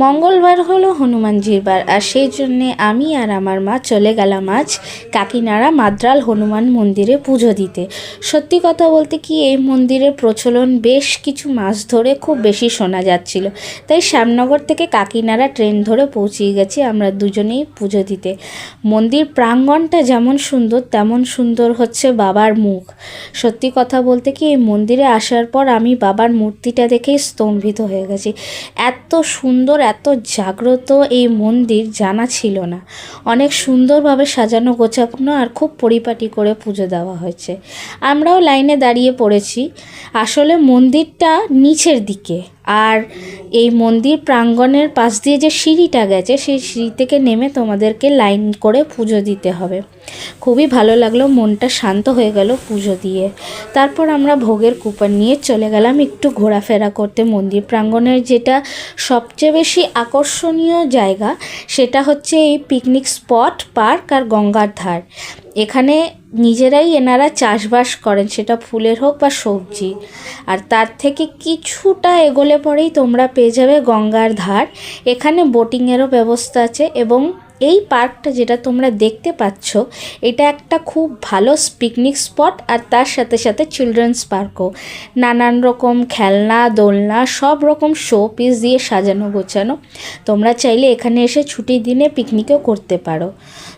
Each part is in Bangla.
মঙ্গলবার হলো হনুমানজির বার, আর সেই জন্যে আমি আর আমার মা চলে গেলাম আজ কাকিনাড়া মাদ্রাল হনুমান মন্দিরে পুজো দিতে। সত্যি কথা বলতে কি, এই মন্দিরের প্রচলন বেশ কিছু মাস ধরে খুব বেশি শোনা যাচ্ছিল, তাই শ্যামনগর থেকে কাকিনাড়া ট্রেন ধরে পৌঁছিয়ে গেছি আমরা দুজনেই পুজো দিতে। মন্দির প্রাঙ্গণটা যেমন সুন্দর তেমন সুন্দর হচ্ছে বাবার মুখ। সত্যি কথা বলতে কি, এই মন্দিরে আসার পর আমি বাবার মূর্তিটা দেখেই স্তম্ভিত হয়ে গেছি। এত সুন্দর, এত জাগ্রত এই মন্দির জানা ছিল না। অনেক সুন্দরভাবে সাজানো গোছানো আর খুব পরিপাটি করে পুজো দেওয়া হয়েছে। আমরাও লাইনে দাঁড়িয়ে পড়েছি। আসলে মন্দিরটা নিচের দিকে, আর এই মন্দির প্রাঙ্গণের পাশ দিয়ে যে সিঁড়িটা গেছে সেই সিঁড়ি থেকে নেমে তোমাদেরকে লাইন করে পুজো দিতে হবে। খুবই ভালো লাগলো, মনটা শান্ত হয়ে গেল পুজো দিয়ে। তারপর আমরা ভোগের কুপন নিয়ে চলে গেলাম একটু ঘোরাফেরা করতে। মন্দির প্রাঙ্গণের যেটা সবচেয়ে বেশি আকর্ষণীয় জায়গা সেটা হচ্ছে এই পিকনিক স্পট, পার্ক আর গঙ্গার ধার। এখানে নিজেরাই এনারা চাষবাস করেন, সেটা ফুলের হোক বা সবজি। আর তার থেকে কিছুটা এগোলে পরেই তোমরা পেয়ে যাবে গঙ্গার ধার। এখানে বোটিংয়েরও ব্যবস্থা আছে, এবং এই পার্কটা যেটা তোমরা দেখতে পাচ্ছ এটা একটা খুব ভালো পিকনিক স্পট, আর তার সাথে সাথে চিলড্রেন্স পার্কও। নানান রকম খেলনা, দোলনা, সব রকম শো পিস দিয়ে সাজানো গোছানো। তোমরা চাইলে এখানে এসে ছুটির দিনে পিকনিকও করতে পারো।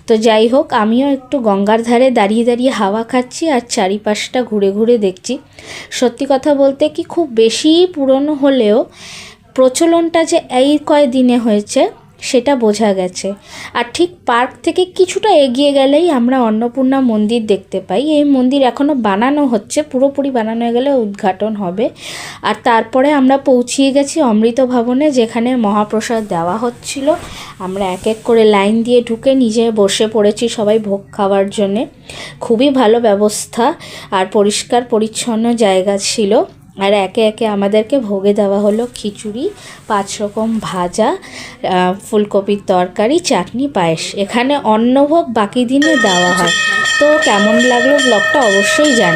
তো যাই হোক, আমিও একটু গঙ্গার ধারে দাঁড়িয়ে দাঁড়িয়ে হাওয়া খাচ্ছি আর চারিপাশটা ঘুরে ঘুরে দেখছি। সত্যি কথা বলতে কি, খুব বেশি পুরনো হলেও প্রচলনটা যে এই কয়দিনে হয়েছে সেটা বোঝা গেছে। আর ঠিক পার্ক থেকে কিছুটা এগিয়ে গেলেই আমরা অন্নপূর্ণা মন্দির দেখতে পাই। এই মন্দির এখনও বানানো হচ্ছে, পুরোপুরি বানানো হয়ে গেলে উদ্ঘাটন হবে। আর তারপরে আমরা পৌঁছিয়ে গেছি অমৃত ভবনে, যেখানে মহাপ্রসাদ দেওয়া হচ্ছিল। আমরা এক এক করে লাইন দিয়ে ঢুকে নিজে বসে পড়েছি সবাই ভোগ খাওয়ার জন্যে। খুবই ভালো ব্যবস্থা আর পরিষ্কার পরিচ্ছন্ন জায়গা ছিল। আর একে একে আমাদেরকে ভোগে দেওয়া হলো খিচুড়ি, 5 রকম ভাজা, ফুলকপির তরকারি, চাটনি, পায়েস। এখানে অন্নভোগ বাকি দিনে দেওয়া হয়। তো কেমন লাগলো ব্লগটা অবশ্যই জানি।